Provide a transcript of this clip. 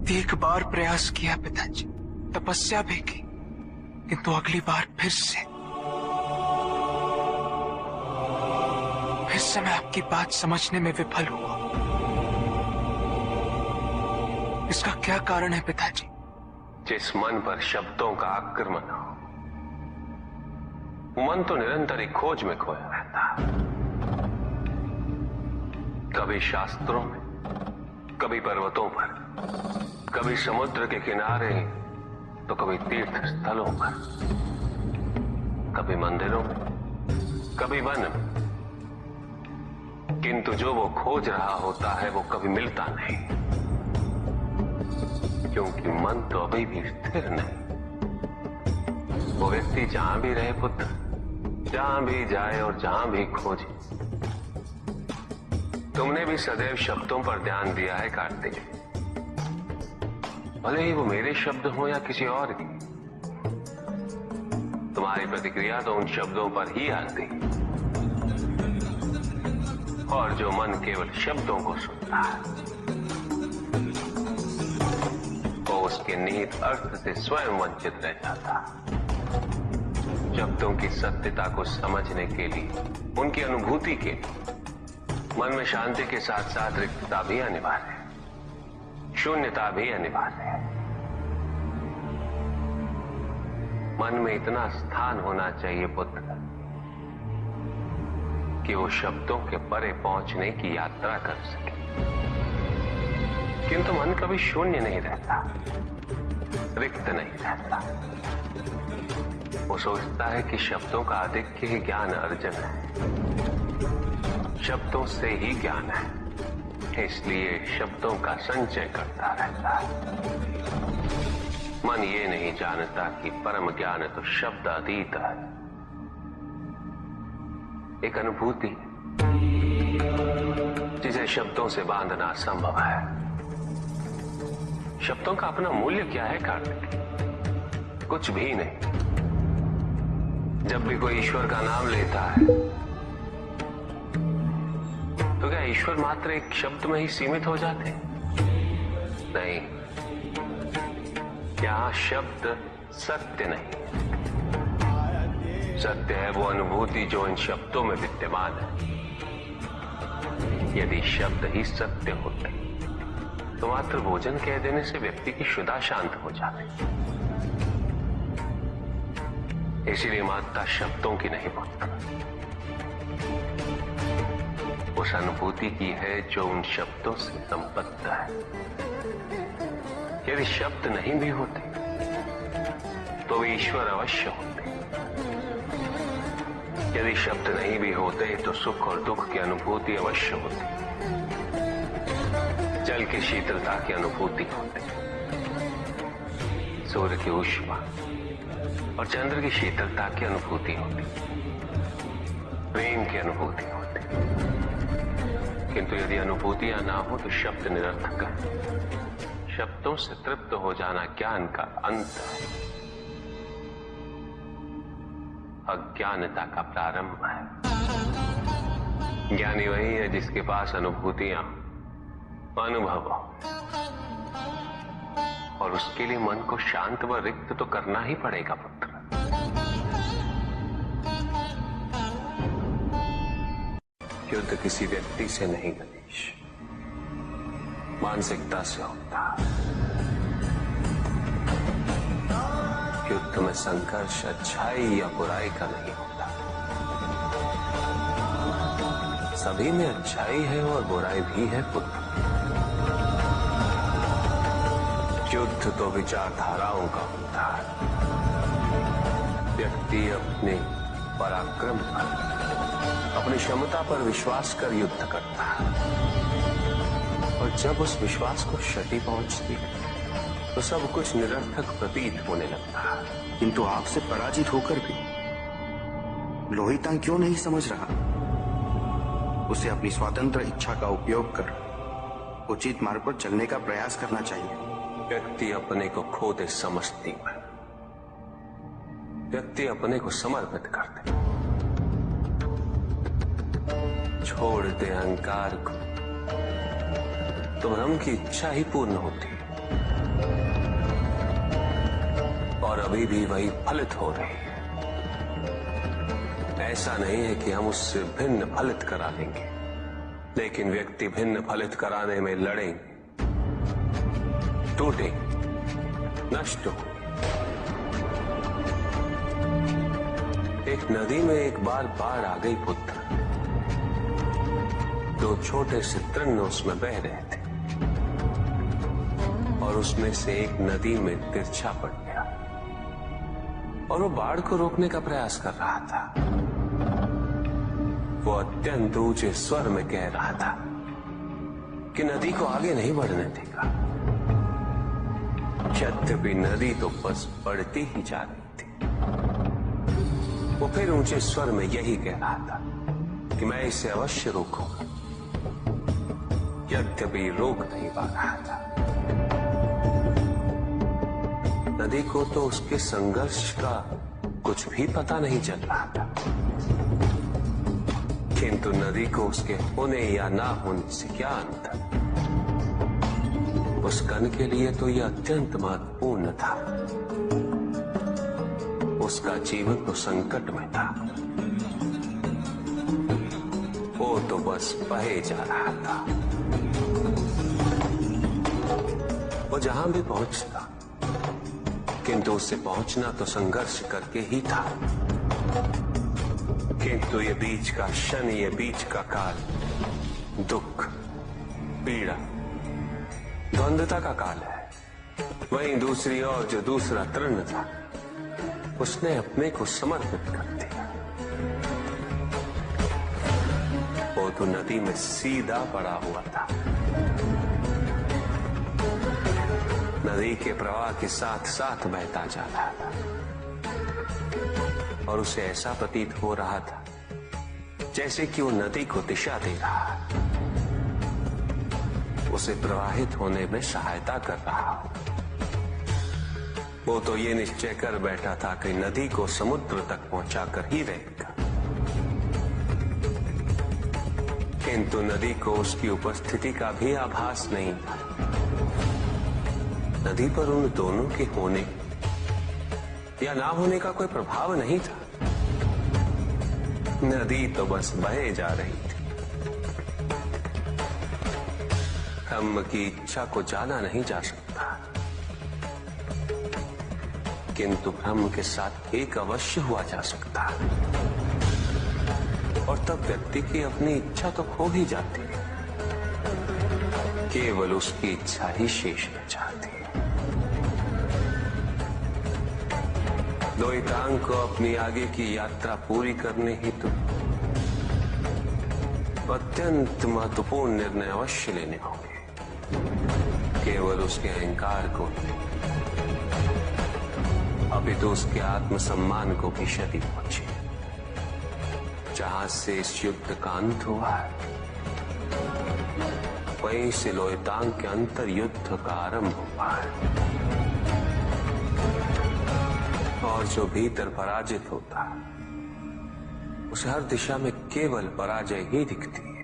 एक बार प्रयास किया पिताजी, तपस्या भी की, किंतु अगली बार फिर से मैं आपकी बात समझने में विफल हुआ। इसका क्या कारण है पिताजी? जिस मन पर शब्दों का आक्रमण हो, वो मन तो निरंतर ही खोज में खोया रहता है। कभी शास्त्रों में, कभी पर्वतों पर, कभी समुद्र के किनारे, तो कभी तीर्थ स्थलों पर, कभी मंदिरों में, कभी वन में। किंतु जो वो खोज रहा होता है वो कभी मिलता नहीं, क्योंकि मन तो अभी भी स्थिर नहीं। वो व्यक्ति जहां भी रहे पुत्र, जहां भी जाए और जहां भी खोजे। तुमने भी सदैव शब्दों पर ध्यान दिया है कार्तिक, भले ही वो मेरे शब्द हो या किसी और की। तुम्हारी प्रतिक्रिया तो उन शब्दों पर ही आती, और जो मन केवल शब्दों को सुनता है, वो उसके निहित अर्थ से स्वयं वंचित रह जाता। शब्दों की सत्यता को समझने के लिए, उनकी अनुभूति के लिए, मन में शांति के साथ साथ रिक्तता भी अनिवार्य है, शून्यता भी अनिवार्य है। मन में इतना स्थान होना चाहिए पुत्र कि वो शब्दों के परे पहुंचने की यात्रा कर सके। किंतु मन कभी शून्य नहीं रहता, रिक्त नहीं रहता। वो सोचता है कि शब्दों का आधिक्य ही ज्ञान अर्जन है, शब्दों से ही ज्ञान है, इसलिए शब्दों का संचय करता रहता है। मन ये नहीं जानता कि परम ज्ञान तो शब्द अतीत है, एक अनुभूति जिसे शब्दों से बांधना असंभव है। शब्दों का अपना मूल्य क्या है कार्तिक? कुछ भी नहीं। जब भी कोई ईश्वर का नाम लेता है तो क्या ईश्वर मात्र एक शब्द में ही सीमित हो जाते? नहीं, यहां शब्द सत्य नहीं, सत्य है वो अनुभूति जो इन शब्दों में विद्यमान है। यदि शब्द ही सत्य होते तो मात्र भोजन कह देने से व्यक्ति की क्षुधा शांत हो जाती। इसीलिए माता शब्दों की नहीं पुत्र, उस अनुभूति की है जो उन शब्दों से संबद्ध है। यदि शब्द नहीं भी होते तो वे ईश्वर अवश्य होते। यदि शब्द नहीं भी होते तो सुख और दुख की अनुभूति अवश्य होती, जल की शीतलता की अनुभूति होती, सूर्य की ऊष्मा और चंद्र की शीतलता की अनुभूति होती, प्रेम की अनुभूति होती। किंतु यदि अनुभूतियां ना हो तो शब्द निरर्थक है। शब्दों से तृप्त हो जाना ज्ञान का अंत है, अज्ञानता का प्रारंभ है। ज्ञानी वही है जिसके पास अनुभूतियां, अनुभव, और उसके लिए मन को शांत व रिक्त तो करना ही पड़ेगा पुत्र। युद्ध किसी व्यक्ति से नहीं गणेश, मानसिकता से होता। युद्ध में संघर्ष अच्छाई या बुराई का नहीं होता, सभी में अच्छाई है और बुराई भी है पुत्र। युद्ध तो विचारधाराओं का होता है। व्यक्ति अपने पराक्रम पर, अपनी क्षमता पर विश्वास कर युद्ध करता है, और जब उस विश्वास को क्षति पहुंचती है तो सब कुछ निरर्थक प्रतीत होने लगता है। किंतु आपसे पराजित होकर भी लोहितांग क्यों नहीं समझ रहा? उसे अपनी स्वतंत्र इच्छा का उपयोग कर उचित मार्ग पर चलने का प्रयास करना चाहिए। व्यक्ति अपने को खो दे समझती है, व्यक्ति अपने को समर्पित कर दे, छोड़ दे अहंकार को, तो ब्रह्म की इच्छा ही पूर्ण होती है। और अभी भी वही फलित हो रही है। ऐसा नहीं है कि हम उससे भिन्न फलित करा लेंगे, लेकिन व्यक्ति भिन्न फलित कराने में लड़ेंगे, टूटेंगे, नष्ट होंगे। एक नदी में एक बार बाढ़ आ गई पुत्र। दो छोटे से तृण उसमें बह रहे थे और उसमें से एक नदी में तिरछा पड़ गया और वो बाढ़ को रोकने का प्रयास कर रहा था। वो अत्यंत ऊंचे स्वर में कह रहा था कि नदी को आगे नहीं बढ़ने देगा। यद्यपि नदी तो बस बढ़ती ही जा रही थी। वो फिर ऊंचे स्वर में यही कह रहा था कि मैं इसे अवश्य रोकूंगा, यद्यपि रोक नहीं पा रहा था। नदी को तो उसके संघर्ष का कुछ भी पता नहीं चल रहा था, किंतु नदी को उसके होने या ना होने से क्या अंतर। उस कण के लिए तो यह अत्यंत महत्वपूर्ण था। उसका जीवन तो संकट में था। वो तो बस बहे जा रहा था। वो जहां भी पहुंचता, किंतु उससे पहुंचना तो संघर्ष करके ही था। किंतु ये बीच का क्षण, ये बीच का काल दुख, पीड़ा, द्वंद्वता का काल है। वहीं दूसरी ओर जो दूसरा तृण था, उसने अपने को समर्पित कर दिया। वो तो नदी में सीधा पड़ा हुआ था। नदी के प्रवाह के साथ साथ बहता जा रहा था और उसे ऐसा प्रतीत हो रहा था जैसे कि वो नदी को दिशा दे रहा है, उसे प्रवाहित होने में सहायता कर रहा हो। वो तो ये निश्चय कर बैठा था कि नदी को समुद्र तक पहुंचाकर ही रहेगा, किंतु नदी को उसकी उपस्थिति का भी आभास नहीं था। नदी पर उन दोनों के होने या ना होने का कोई प्रभाव नहीं था। नदी तो बस बहे जा रही थी। ब्रह्म की इच्छा को जाना नहीं जा सकता, किंतु ब्रह्म के साथ एक अवश्य हुआ जा सकता। और तब व्यक्ति की अपनी इच्छा तो खो ही जाती है, केवल उसकी इच्छा ही शेष रह जाती है। द्वैतांग को अपनी आगे की यात्रा पूरी करने हेतु अत्यंत महत्वपूर्ण निर्णय अवश्य लेने होंगे। केवल उसके अहंकार को अभी तो उसके आत्मसम्मान को भी क्षति पहुंची। जहां से इस युद्ध का अंत हुआ है, वहीं से लोयतांग के अंतर युद्ध का आरंभ हुआ है। और जो भीतर पराजित होता है, उसे हर दिशा में केवल पराजय ही दिखती है।